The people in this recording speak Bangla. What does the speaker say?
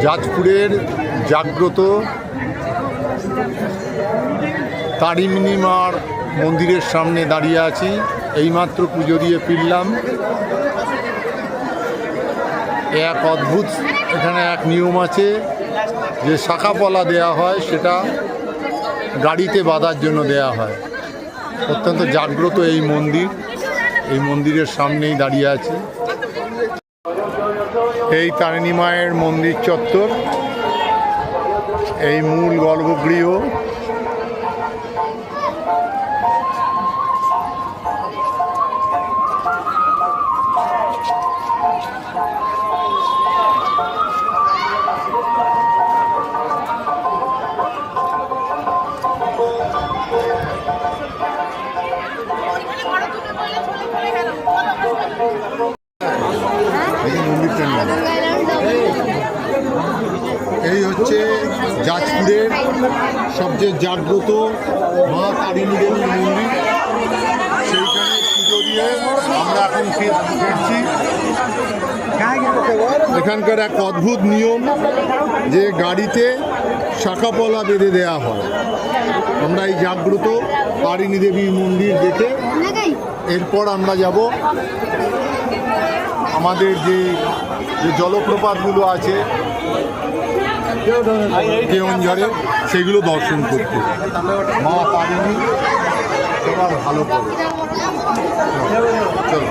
যাজপুরের জাগ্রত তারিণী মার মন্দিরের সামনে দাঁড়িয়ে আছি। এইমাত্র পুজো দিয়ে ফিরলাম। এক অদ্ভুত এখানে এক নিয়ম আছে যে শাখাপলা দেয়া হয়, সেটা গাড়িতে বাঁধার জন্য দেয়া হয়। অত্যন্ত জাগ্রত এই মন্দির, এই মন্দিরের সামনেই দাঁড়িয়ে আছি। এই তারিণী মায়ের মন্দির চত্বর, এই মূল গর্ভগৃহ। এই হচ্ছে যাজপুরের সবচেয়ে জাগ্রত মা তারিণী দেবীর মন্দির। সেইখানে পুজো দিয়ে আমরা এখন ফিরছি। এখানকার এক অদ্ভুত নিয়ম যে গাড়িতে শাখাপলা বেঁধে দেওয়া হয়। আমরা এই জাগ্রত তারিণী দেবীর মন্দির দেখে এরপর আমরা যাব আমাদের যে জলপ্রপাতগুলো আছে কেওনঝড়ে, সেগুলো দর্শন করতে। মা তারিণী সবার ভালো করে। চলো।